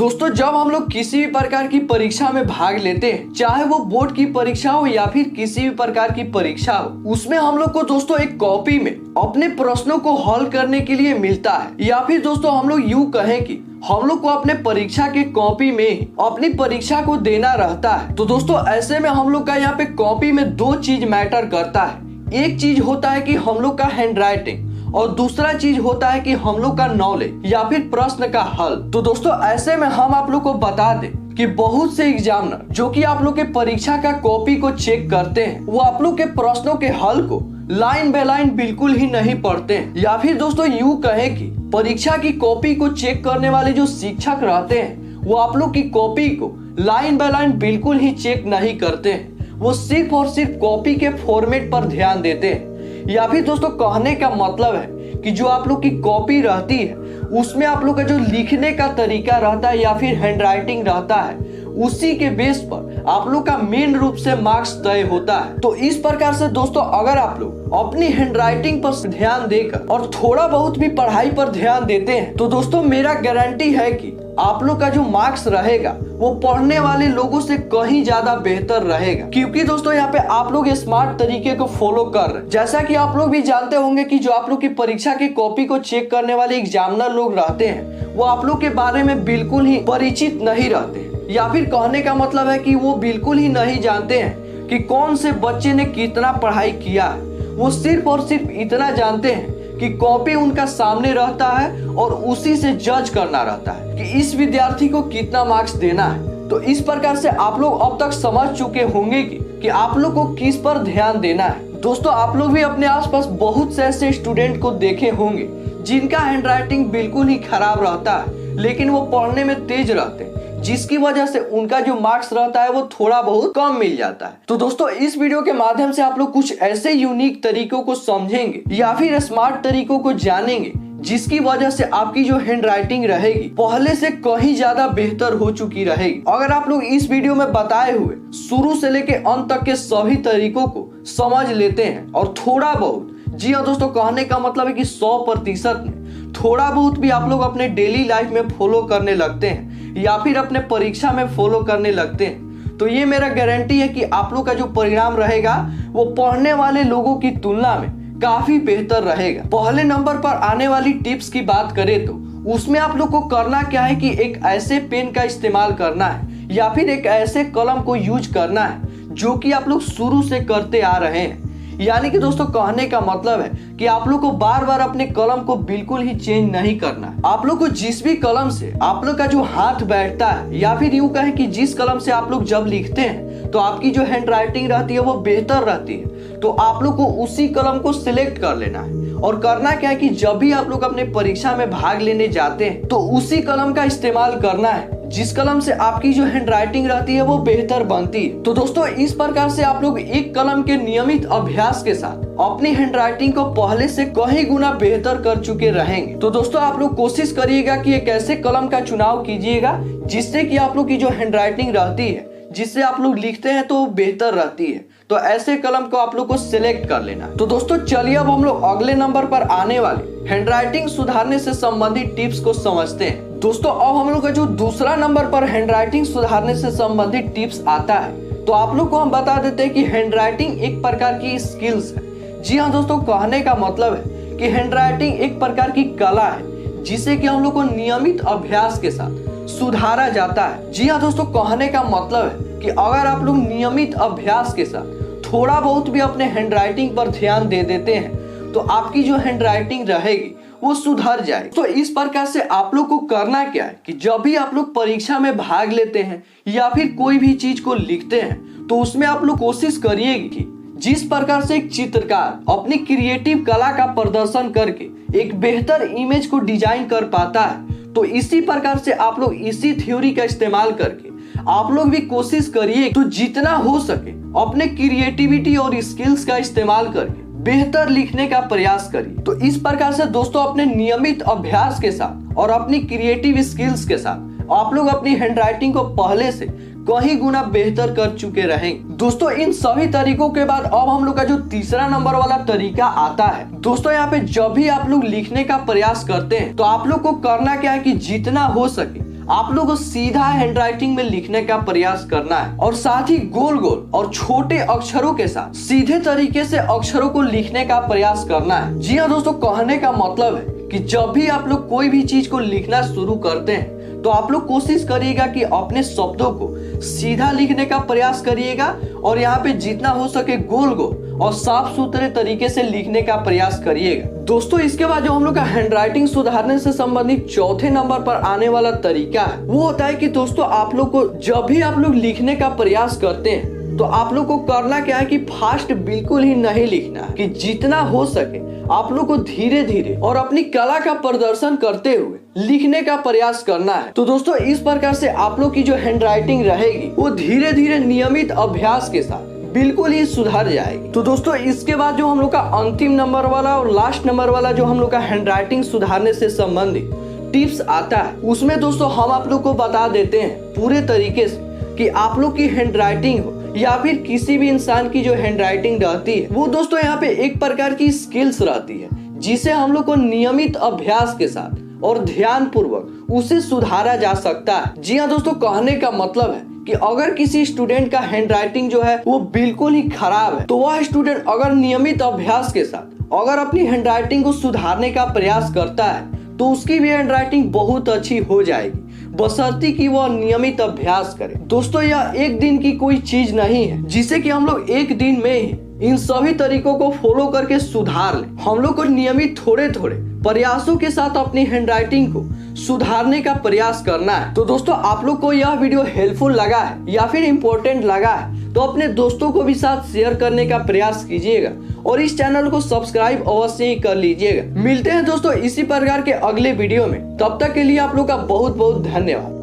दोस्तों जब हम लोग किसी भी प्रकार की परीक्षा में भाग लेते हैं, चाहे वो बोर्ड की परीक्षा हो या फिर किसी भी प्रकार की परीक्षा हो, उसमें हम लोग को दोस्तों एक कॉपी में अपने प्रश्नों को हल करने के लिए मिलता है। या फिर दोस्तों हम लोग यूं कहें कि हम लोग को अपने परीक्षा के कॉपी में ही अपनी परीक्षा को देना रहता है। तो दोस्तों ऐसे में हम लोग का यहाँ पे कॉपी में दो चीज मैटर करता है। एक चीज होता है कि हम लोग का हैंड राइटिंग और दूसरा चीज होता है कि हम लोग का नॉलेज या फिर प्रश्न का हल। तो दोस्तों ऐसे में हम आप लोग को बता दें कि बहुत से एग्जामिनर जो कि आप लोग के परीक्षा का कॉपी को चेक करते हैं, वो आप लोग के प्रश्नों के हल को लाइन बाय लाइन बिल्कुल ही नहीं पढ़ते हैं। या फिर दोस्तों यूं कहें कि परीक्षा की कॉपी को चेक करने वाले जो शिक्षक रहते हैं, वो आप लोग की कॉपी को लाइन बाय लाइन बिल्कुल ही चेक नहीं करते हैं। वो सिर्फ और सिर्फ कॉपी के फॉर्मेट पर ध्यान देते हैं। या फिर दोस्तों कहने का मतलब है कि जो आप लोग की कॉपी रहती है, उसमें आप लोग का जो लिखने का तरीका रहता है या फिर हैंड राइटिंग रहता है, उसी के बेस पर आप लोग का मेन रूप से मार्क्स तय होता है। तो इस प्रकार से दोस्तों अगर आप लोग अपनी हैंड राइटिंग पर ध्यान देकर और थोड़ा बहुत भी पढ़ाई पर ध्यान देते हैं, तो दोस्तों मेरा गारंटी है कि आप लोग का जो मार्क्स रहेगा वो पढ़ने वाले लोगों से कहीं ज्यादा बेहतर रहेगा। क्योंकि दोस्तों यहाँ पे आप लोग स्मार्ट तरीके को फॉलो कर रहे हैं। जैसा कि आप लोग भी जानते होंगे कि जो आप लोग की परीक्षा की कॉपी को चेक करने वाले एग्जामिनर लोग रहते हैं, वो आप लोग के बारे में बिल्कुल ही परिचित नहीं रहते हैं। या फिर कहने का मतलब है कि वो बिल्कुल ही नहीं जानते हैं कि कौन से बच्चे ने कितना पढ़ाई किया है। वो सिर्फ और सिर्फ इतना जानते हैं कि कॉपी उनका सामने रहता है और उसी से जज करना रहता है कि इस विद्यार्थी को कितना मार्क्स देना है। तो इस प्रकार से आप लोग अब तक समझ चुके होंगे कि आप लोग को किस पर ध्यान देना है। दोस्तों आप लोग भी अपने आसपास बहुत से ऐसे स्टूडेंट को देखे होंगे जिनका हैंड राइटिंग बिल्कुल ही खराब रहता है, लेकिन वो पढ़ने में तेज रहते हैं, जिसकी वजह से उनका जो मार्क्स रहता है वो थोड़ा बहुत कम मिल जाता है। तो दोस्तों इस वीडियो के माध्यम से आप लोग कुछ ऐसे यूनिक तरीकों को समझेंगे या फिर स्मार्ट तरीकों को जानेंगे, जिसकी वजह से आपकी जो हैंड राइटिंग रहेगी पहले से कहीं ज्यादा बेहतर हो चुकी रहेगी। अगर आप लोग इस वीडियो में बताए हुए शुरू से लेके अंत तक के सभी तरीकों को समझ लेते हैं और थोड़ा बहुत, जी हाँ दोस्तों कहने का मतलब है कि 100% में थोड़ा बहुत भी आप लोग अपने डेली लाइफ में फॉलो करने लगते हैं या फिर अपने परीक्षा में फॉलो करने लगते हैं, तो ये मेरा गारंटी है कि आप लोग का जो परिणाम रहेगा वो पढ़ने वाले लोगों की तुलना में काफी बेहतर रहेगा। पहले नंबर पर आने वाली टिप्स की बात करें तो उसमें आप लोग को करना क्या है कि एक ऐसे पेन का इस्तेमाल करना है या फिर एक ऐसे कलम को यूज करना है जो कि आप लोग शुरू से करते आ रहे हैं। यानी कि दोस्तों कहने का मतलब है कि आप लोग को बार बार अपने कलम को बिल्कुल ही चेंज नहीं करना है। आप लोग को जिस भी कलम से आप लोग का जो हाथ बैठता है या फिर यूं कहें कि जिस कलम से आप लोग जब लिखते हैं तो आपकी जो हैंड राइटिंग रहती है वो बेहतर रहती है, तो आप लोग को उसी कलम को सिलेक्ट कर लेना है। और करना क्या है कि जब भी आप लोग अपने परीक्षा में भाग लेने जाते हैं तो उसी कलम का इस्तेमाल करना है जिस कलम से आपकी जो हैंड राइटिंग रहती है वो बेहतर बनती है। तो दोस्तों इस प्रकार से आप लोग एक कलम के नियमित अभ्यास के साथ अपनी हैंड राइटिंग को पहले से कई गुना बेहतर कर चुके रहेंगे। तो दोस्तों आप लोग कोशिश करिएगा कि एक ऐसे कलम का चुनाव कीजिएगा जिससे कि आप लोग की जो हैंड राइटिंग रहती है, जिससे आप लोग लिखते हैं तो बेहतर रहती है। तो ऐसे कलम को आप लोग को सिलेक्ट कर लेना। तो दोस्तों चलिए अब हम लोग अगले नंबर पर आने वाले हैंड राइटिंग सुधारने से संबंधित टिप्स को समझते हैं। दोस्तों अब हम लोग का जो दूसरा नंबर पर हैंड राइटिंग सुधारने से संबंधित टिप्स आता है, तो आप लोग को हम बता देते हैं कि हैंड राइटिंग एक प्रकार की स्किल्स है। जी हाँ दोस्तों कहने का मतलब है कि हैंड राइटिंग एक प्रकार की कला है जिसे कि हम लोग को नियमित अभ्यास के साथ सुधारा जाता है। जी हाँ दोस्तों कहने का मतलब है कि अगर आप लोग नियमित अभ्यास के साथ थोड़ा बहुत भी अपने हैंड राइटिंग पर ध्यान दे देते हैं तो आपकी जो हैंड राइटिंग रहेगी वो सुधर जाए। तो इस प्रकार से आप लोग को करना क्या है कि जब भी आप लोग परीक्षा में भाग लेते हैं या फिर कोई भी चीज को लिखते हैं तो उसमें आप लोग कोशिश करिए कि जिस प्रकार से एक चित्रकार अपनी क्रिएटिव कला का प्रदर्शन करके एक बेहतर इमेज को डिजाइन कर पाता है, तो इसी प्रकार से आप लोग इसी थ्योरी का इस्तेमाल करके आप लोग भी कोशिश करिए तो जितना हो सके अपने क्रिएटिविटी और स्किल्स का इस्तेमाल करके बेहतर लिखने का प्रयास करिए। तो इस प्रकार से दोस्तों अपने नियमित अभ्यास के साथ और अपनी क्रिएटिव स्किल्स के साथ आप लोग अपनी हैंड राइटिंग को पहले से कहीं गुना बेहतर कर चुके रहेंगे। दोस्तों इन सभी तरीकों के बाद अब हम लोग का जो तीसरा नंबर वाला तरीका आता है। दोस्तों यहाँ पे जब भी आप लोग लिखने का प्रयास करते हैं तो आप लोग को करना क्या है कि जितना हो सके आप लोगों को सीधा हैंडराइटिंग में लिखने का प्रयास करना है और साथ ही गोल गोल और छोटे अक्षरों के साथ सीधे तरीके से अक्षरों को लिखने का प्रयास करना है। जी हाँ दोस्तों, कहने का मतलब है कि जब भी आप लोग कोई भी चीज को लिखना शुरू करते हैं तो आप लोग कोशिश करिएगा कि अपने शब्दों को सीधा लिखने का प्रयास करिएगा और यहाँ पे जितना हो सके गोल गोल और साफ सुथरे तरीके से लिखने का प्रयास करिएगा। दोस्तों इसके बाद जो हम लोग का हैंडराइटिंग सुधारने से संबंधित चौथे नंबर पर आने वाला तरीका है वो होता है कि दोस्तों आप लोग को जब भी आप लोग लिखने का प्रयास करते हैं तो आप लोग को करना क्या है कि फास्ट बिल्कुल ही नहीं लिखना है, कि जितना हो सके आप लोग को धीरे धीरे और अपनी कला का प्रदर्शन करते हुए लिखने का प्रयास करना है। तो दोस्तों इस प्रकार से आप लोग की जो हैंडराइटिंग रहेगी वो धीरे धीरे नियमित अभ्यास के साथ बिल्कुल ही सुधर जाएगी। तो दोस्तों इसके बाद जो हम लोग का अंतिम नंबर वाला और लास्ट नंबर वाला जो हम लोग का हैंडराइटिंग सुधारने से संबंधित टिप्स आता है उसमें दोस्तों हम आप लोग को बता देते हैं पूरे तरीके से कि आप लोग की हैंडराइटिंग हो या फिर किसी भी इंसान की जो हैंडराइटिंग रहती है वो दोस्तों यहाँ पे एक प्रकार की स्किल्स रहती है जिसे हम लोग को नियमित अभ्यास के साथ और ध्यान पूर्वक उसे सुधारा जा सकता है। जी हाँ दोस्तों, कहने का मतलब है कि अगर किसी स्टूडेंट का हैंडराइटिंग जो है वो बिल्कुल ही खराब है तो वह स्टूडेंट अगर नियमित अभ्यास के साथ अगर अपनी हैंडराइटिंग को सुधारने का प्रयास करता है तो उसकी भी हैंडराइटिंग बहुत अच्छी हो जाएगी, बशर्ते कि वह नियमित अभ्यास करे। दोस्तों यह एक दिन की कोई चीज नहीं है जिसे कि हम लोग एक दिन में ही इन सभी तरीकों को फॉलो करके सुधार लें। हम लोग को नियमित थोड़े थोड़े प्रयासों के साथ अपनी हैंडराइटिंग को सुधारने का प्रयास करना है। तो दोस्तों आप लोग को यह वीडियो हेल्पफुल लगा है या फिर इम्पोर्टेंट लगा है तो अपने दोस्तों को भी साथ शेयर करने का प्रयास कीजिएगा और इस चैनल को सब्सक्राइब अवश्य ही कर लीजिएगा। मिलते हैं दोस्तों इसी प्रकार के अगले वीडियो में, तब तक के लिए आप लोग का बहुत बहुत धन्यवाद।